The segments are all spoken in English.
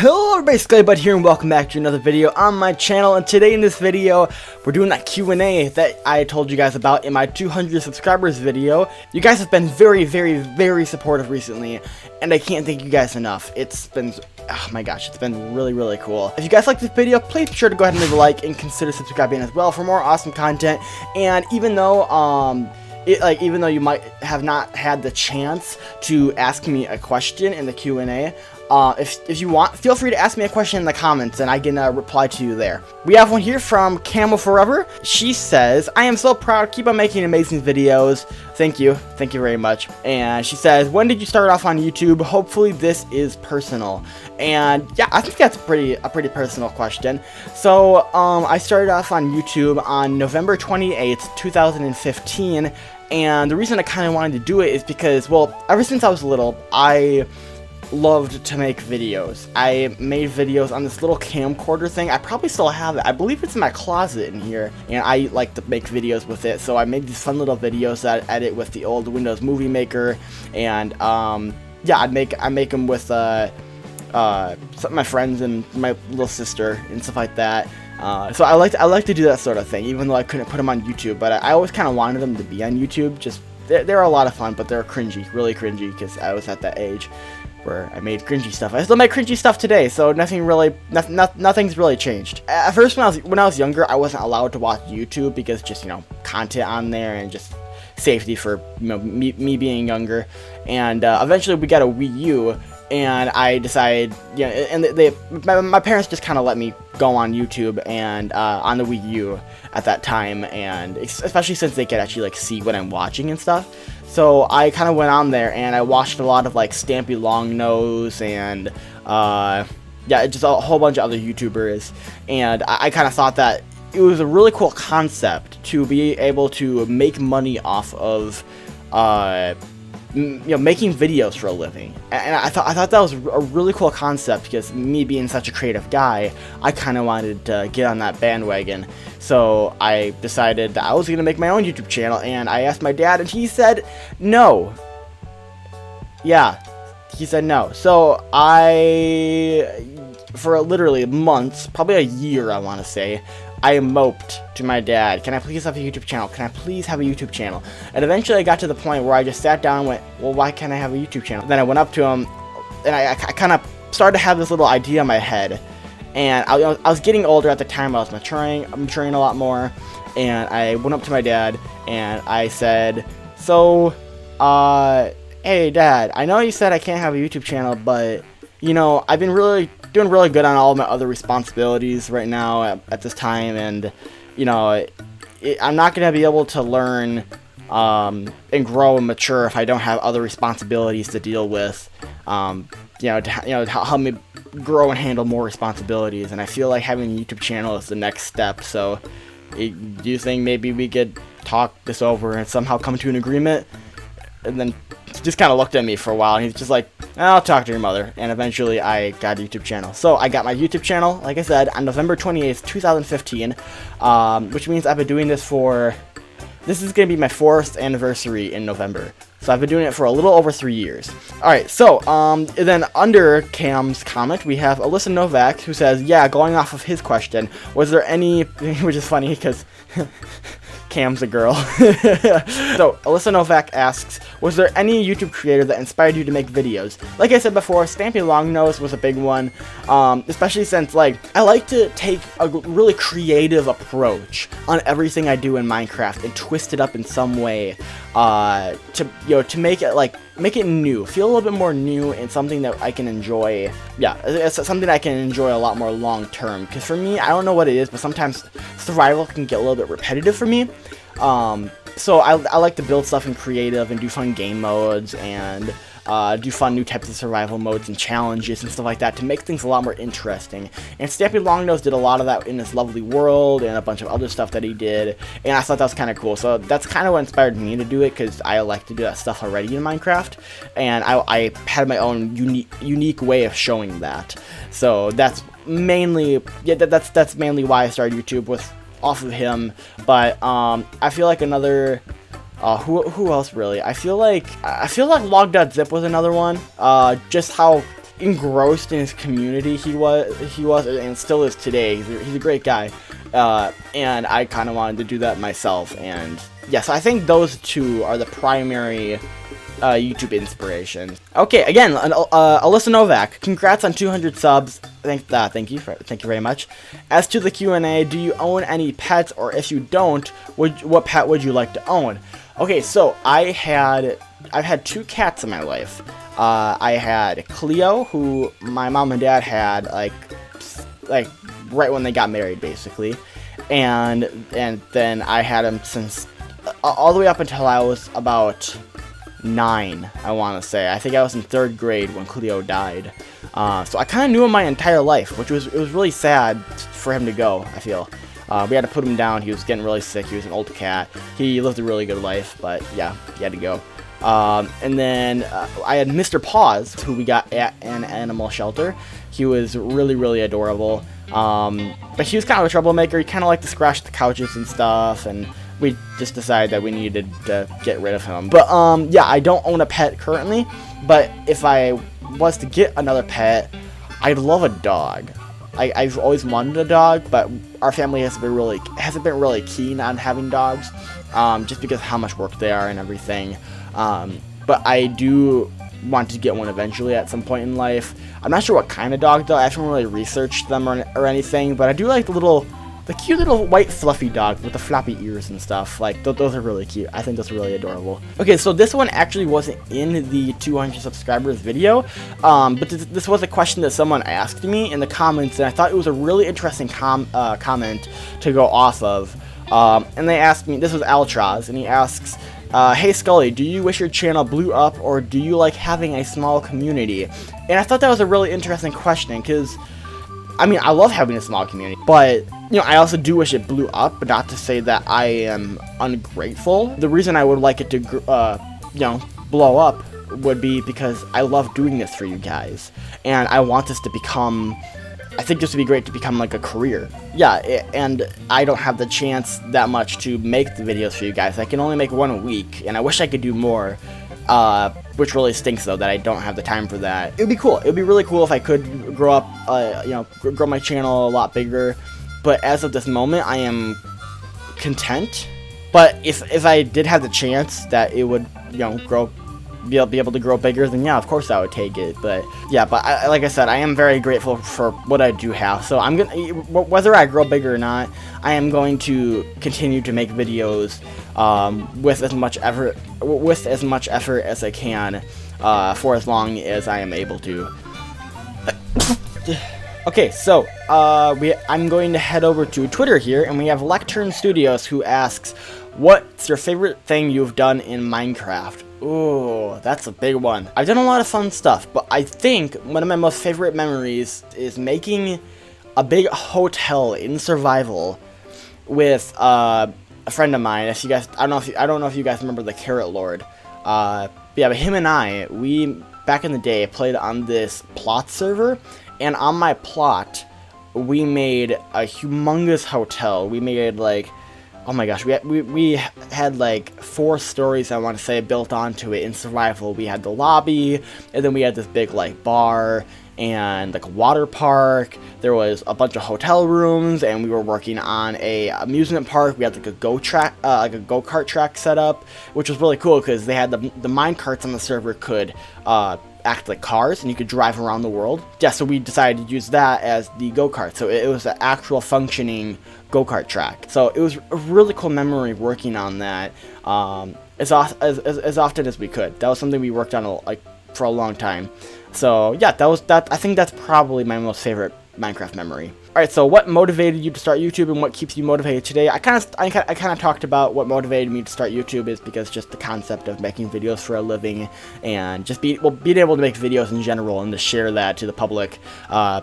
Hello everybody, SkullyBud here and welcome back to another video on my channel. And today in this video, we're doing that Q&A that I told you guys about in my 200 subscribers video. You guys have been very supportive recently, and I can't thank you guys enough. It's been, oh my gosh, it's been really cool. If you guys like this video, please be sure to go ahead and leave a like and consider subscribing as well for more awesome content. And even though even though you might have not had the chance to ask me a question in the Q&A, if you want, feel free to ask me a question in the comments and I can reply to you there. We have one here from Camo Forever. She says, I am so proud, keep on making amazing videos. Thank you very much. And she says, when did you start off on YouTube? Hopefully this is personal. And yeah, I think that's a pretty personal question. So I started off on YouTube on November 28th, 2015. And the reason I kind of wanted to do it is because, well, ever since I was little, I loved to make videos. I made videos on this little camcorder thing. I probably still have it. I believe it's in my closet in here, and I like to make videos with it. So I made these fun little videos that I edit with the old Windows Movie Maker, and yeah, I make them with some of my friends and my little sister and stuff like that. So I like to do that sort of thing, even though I couldn't put them on YouTube. But I always kind of wanted them to be on YouTube. Just they're a lot of fun, but they're cringy, really cringy, because I was at that age where I made cringy stuff. I still make cringy stuff today, so nothing's really changed. At first, when I was younger, I wasn't allowed to watch YouTube because just, content on there and just safety for me being younger. And eventually we got a Wii U, and I decided, and my parents just kind of let me go on YouTube and on the Wii U at that time, and especially since they could actually see what I'm watching and stuff. So I kind of went on there and I watched a lot of Stampy Longnose and yeah, just a whole bunch of other YouTubers, and I kind of thought that it was a really cool concept to be able to make money off of making videos for a living. And I thought that was a really cool concept, because me being such a creative guy, I kind of wanted to get on that bandwagon. So I decided that I was going to make my own YouTube channel, and I asked my dad, and he said no. Yeah, he said no. So for literally months, probably a year I want to say, I moped to my dad, can I please have a YouTube channel? Can I please have a YouTube channel? And eventually I got to the point where I just sat down and went, well, why can't I have a YouTube channel? Then I went up to him, and I kind of started to have this little idea in my head. And I was getting older at the time. I was maturing a lot more. And I went up to my dad, and I said, so, hey, Dad, I know you said I can't have a YouTube channel, but, I've been doing really good on all of my other responsibilities right now at this time, and I'm not going to be able to learn and grow and mature if I don't have other responsibilities to deal with, to help me grow and handle more responsibilities. And I feel like having a YouTube channel is the next step. So do you think maybe we could talk this over and somehow come to an agreement? And then he just kind of looked at me for a while, and he's just like, I'll talk to your mother. And eventually I got a YouTube channel. So I got my YouTube channel, like I said, on November 28th, 2015, which means I've been doing this this is going to be my 4th anniversary in November. So I've been doing it for a little over 3 years. Alright, so then under Cam's comment, we have Alyssa Novak, who says, yeah, going off of his question, was there any, which is funny because Cam's a girl. So Alyssa Novak asks, was there any YouTube creator that inspired you to make videos? Like I said before, Stampy Longnose was a big one, especially since I like to take a really creative approach on everything I do in Minecraft and twist it up in some way to make it new, feel a little bit more new, and something that I can enjoy. Yeah, it's something I can enjoy a lot more long term, because for me, I don't know what it is, but sometimes survival can get a little bit repetitive for me. So I like to build stuff in creative and do fun game modes and do fun new types of survival modes and challenges and stuff like that to make things a lot more interesting. And Stampy Longnose did a lot of that in this lovely world and a bunch of other stuff that he did, and I thought that was kind of cool. So that's kind of what inspired me to do it, because I like to do that stuff already in Minecraft, and I had my own unique way of showing that. So that's mainly, yeah, that's mainly why I started YouTube off of him. But I feel like another who else really? I feel like Log.zip was another one. Just how engrossed in his community he was and still is today. He's a great guy, and I kind of wanted to do that myself. And yes, I think those two are the primary YouTube inspirations. Okay, again, Alyssa Novak, congrats on 200 subs. Thank you very much. As to the Q&A, do you own any pets, or if you don't, what pet would you like to own? Okay, so I've had 2 cats in my life. I had Cleo, who my mom and dad had like right when they got married, basically, and then I had him since all the way up until I was about 9, I want to say. I think I was in 3rd grade when Cleo died. So I kind of knew him my entire life, which was really sad for him to go, I feel. We had to put him down. He was getting really sick. He was an old cat. He lived a really good life, but yeah, he had to go. And then I had Mr. Paws, who we got at an animal shelter. He was really adorable. But he was kind of a troublemaker. He kind of liked to scratch the couches and stuff, and we just decided that we needed to get rid of him. But yeah, I don't own a pet currently, but if I was to get another pet, I'd love a dog. I've always wanted a dog, but our family hasn't been really keen on having dogs, just because of how much work they are and everything. But I do want to get one eventually at some point in life. I'm not sure what kind of dog though. I haven't really researched them or anything, but I do like the cute little white fluffy dog with the floppy ears and stuff. Like, those are really cute. I think those are really adorable. Okay, so this one actually wasn't in the 200 subscribers video, but this was a question that someone asked me in the comments, and I thought it was a really interesting comment to go off of. And they asked me, this was Altraz, and he asks, hey Skully, do you wish your channel blew up, or do you like having a small community? And I thought that was a really interesting question, because I mean, I love having a small community, but, you know, I also do wish it blew up, but not to say that I am ungrateful. The reason I would like it to, you know, blow up would be because I love doing this for you guys, and I want this to become, I think this would be great to become like a career. Yeah, and I don't have the chance that much to make the videos for you guys. I can only make one a week, and I wish I could do more. Which really stinks though that I don't have the time for that. It would be cool. It would be really cool if I could grow up, you know, grow my channel a lot bigger. But as of this moment, I am content. But if I did have the chance that it would, you know, be able to grow bigger, then yeah, of course I would take it. But yeah, but like I said, I am very grateful for what I do have. So I'm gonna, whether I grow bigger or not, I am going to continue to make videos with as much effort as I can for as long as I am able to. Okay, so I'm going to head over to Twitter here, and we have Lectern Studios, who asks, what's your favorite thing you've done in Minecraft? Ooh, that's a big one. I've done a lot of fun stuff, but I think one of my most favorite memories is making a big hotel in survival with a friend of mine. If you guys, I don't know if you guys remember the Carrot Lord. Yeah, but him and I, we back in the day played on this plot server, and on my plot, we made a humongous hotel. We made like, oh my gosh, we had like 4 stories, I want to say, built onto it in survival. We had the lobby, and then we had this big like bar and like a water park. There was a bunch of hotel rooms, and we were working on a amusement park. We had like a go-kart track set up, which was really cool because they had the mine carts on the server could act like cars, and you could drive around the world. Yeah, so we decided to use that as the go-kart. So it was an actual functioning go-kart track. So it was a really cool memory working on that as often as we could. That was something we worked on for a long time. So yeah, I think that's probably my most favorite Minecraft memory. Alright, so what motivated you to start YouTube and what keeps you motivated today? I kind of talked about what motivated me to start YouTube is because just the concept of making videos for a living, and just being able to make videos in general and to share that to the public,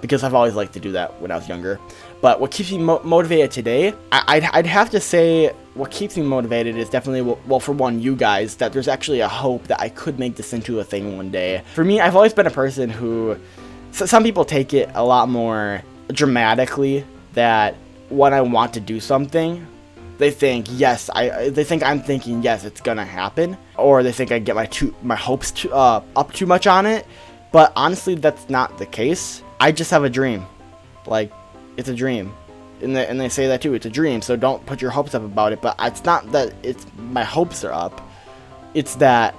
because I've always liked to do that when I was younger. But what keeps me motivated today, I'd have to say what keeps me motivated is definitely, well, for one, you guys, that there's actually a hope that I could make this into a thing one day. For me, I've always been a person who, some people take it a lot more dramatically, that when I want to do something, they think I'm thinking yes, it's gonna happen, or they think I get my hopes up too much on it. But honestly, that's not the case. I just have a dream. Like, it's a dream. And they say that too, it's a dream, so don't put your hopes up about it. But it's not that my hopes are up. It's that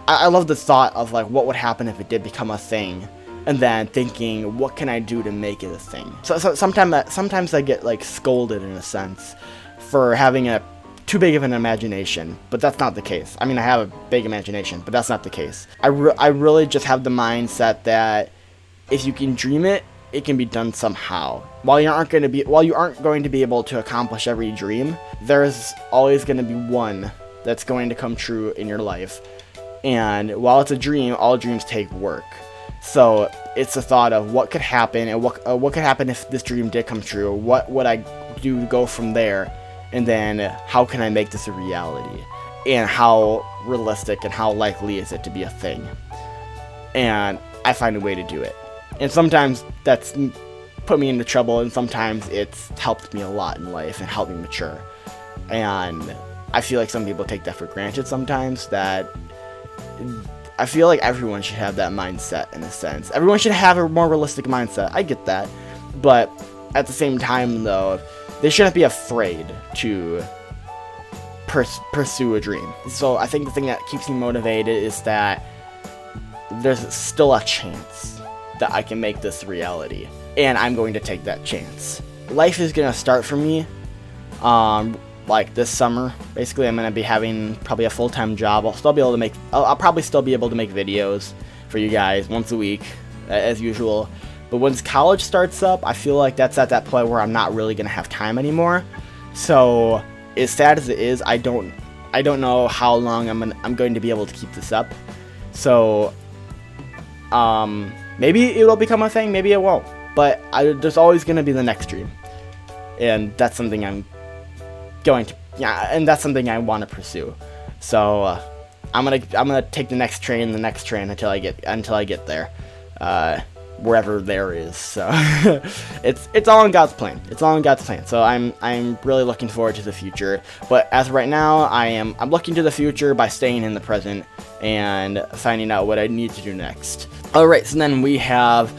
I love the thought of like what would happen if it did become a thing, and then thinking, what can I do to make it a thing? So sometimes I get like scolded in a sense for having a too big of an imagination, but that's not the case. I mean, I have a big imagination, but that's not the case. I really just have the mindset that if you can dream it, it can be done somehow. While you aren't going to be able to accomplish every dream, there's always going to be one that's going to come true in your life. And while it's a dream, all dreams take work. So it's a thought of what could happen, and what could happen if this dream did come true. What would I do to go from there? And then how can I make this a reality? And how realistic and how likely is it to be a thing? And I find a way to do it. And sometimes that's put me into trouble, and sometimes it's helped me a lot in life and helped me mature. And I feel like some people take that for granted sometimes, that I feel like everyone should have that mindset in a sense. Everyone should have a more realistic mindset. I get that. But at the same time, though, they shouldn't be afraid to pursue a dream. So I think the thing that keeps me motivated is that there's still a chance that I can make this reality, and I'm going to take that chance. Life is going to start for me like this summer. Basically, I'm going to be having probably a full-time job. I'll probably still be able to make videos for you guys once a week as usual. But once college starts up, I feel like that's at that point where I'm not really going to have time anymore. So as sad as it is, I don't know how long I'm going to be able to keep this up. So maybe it will become a thing, maybe it won't. But there's always going to be the next dream. And that's something and that's something I want to pursue. So I'm gonna take the next train until I get there. Wherever there is. So it's all in God's plan. It's all in God's plan. So I'm really looking forward to the future. But as of right now, I'm looking to the future by staying in the present and finding out what I need to do next. Alright, so then we have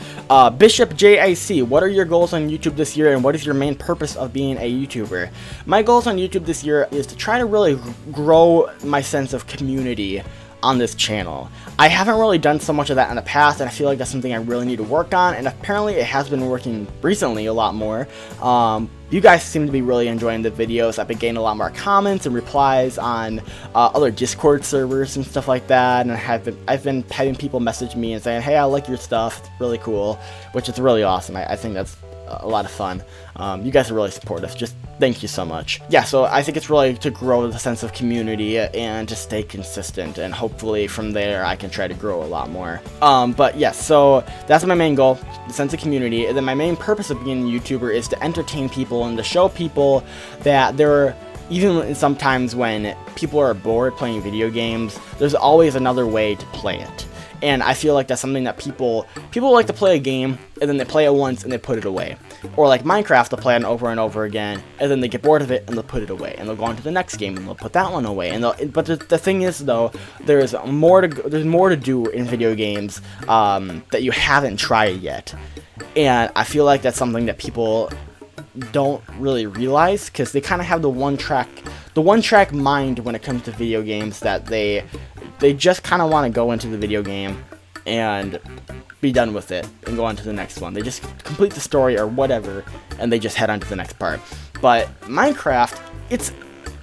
Bishop JIC. What are your goals on YouTube this year, and what is your main purpose of being a YouTuber? My goals on YouTube this year is to try to really grow my sense of community on this channel. I haven't really done so much of that in the past, and I feel like that's something I really need to work on, and apparently it has been working recently a lot more. You guys seem to be really enjoying the videos. I've been getting a lot more comments and replies on other Discord servers and stuff like that, and I've been having people message me and saying, hey, I like your stuff, it's really cool, which is really awesome. I think that's a lot of fun. You guys are really supportive. Just thank you so much. Yeah, so I think it's really to grow the sense of community and to stay consistent, and hopefully from there I can try to grow a lot more. But yes, so that's my main goal, the sense of community. And then my main purpose of being a YouTuber is to entertain people and to show people that even sometimes when people are bored playing video games, there's always another way to play it. And I feel like that's something that people like to play a game, and then they play it once and they put it away. Or like Minecraft, they'll play it over and over again, and then they get bored of it and they'll put it away. And they'll go on to the next game and they'll put that one away. But the thing is, though, there's more to do in video games that you haven't tried yet. And I feel like that's something that people don't really realize, because they kind of have the one track mind when it comes to video games, that they just kind of want to go into the video game and be done with it and go on to the next one. They just complete the story or whatever, and they just head on to the next part. But Minecraft, it's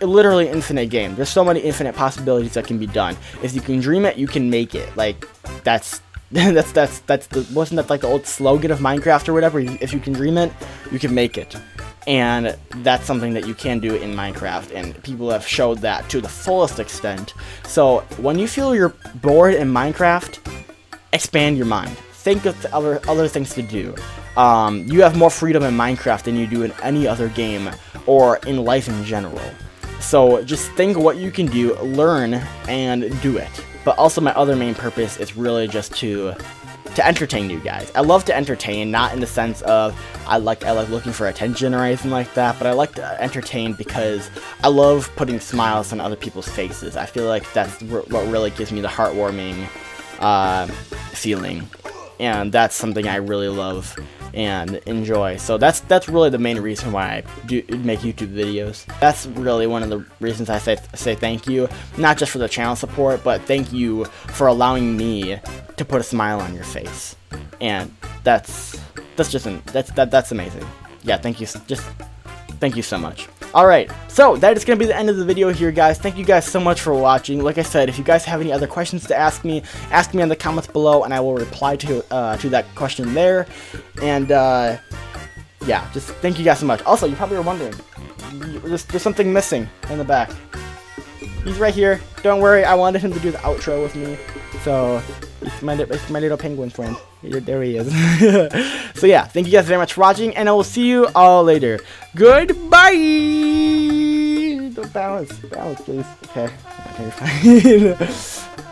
literally an infinite game. There's so many infinite possibilities that can be done. If you can dream it, you can make it. Like, wasn't that like the old slogan of Minecraft or whatever? If you can dream it, you can make it. And that's something that you can do in Minecraft, and people have showed that to the fullest extent. So when you feel you're bored in Minecraft, expand your mind. Think of other things to do. You have more freedom in Minecraft than you do in any other game or in life in general. So just think what you can do, learn, and do it. But also my other main purpose is really just to entertain you guys. I love to entertain, not in the sense of I like looking for attention or anything like that, but I like to entertain because I love putting smiles on other people's faces. I feel like that's what really gives me the heartwarming feeling. and that's something I really love and enjoy. So that's really the main reason why I do make YouTube videos. That's really one of the reasons I say thank you, not just for the channel support, but thank you for allowing me to put a smile on your face. And that's amazing. Yeah, thank you. Just thank you so much. Alright, so that is going to be the end of the video here, guys. Thank you guys so much for watching. Like I said, if you guys have any other questions to ask me in the comments below, and I will reply to that question there. And, yeah, just thank you guys so much. Also, you probably were wondering, there's something missing in the back. He's right here. Don't worry, I wanted him to do the outro with me. So, it's my little penguin friend. There he is. So yeah, thank you guys very much for watching, and I will see you all later. Goodbye! Don't balance, please. Okay, you're fine.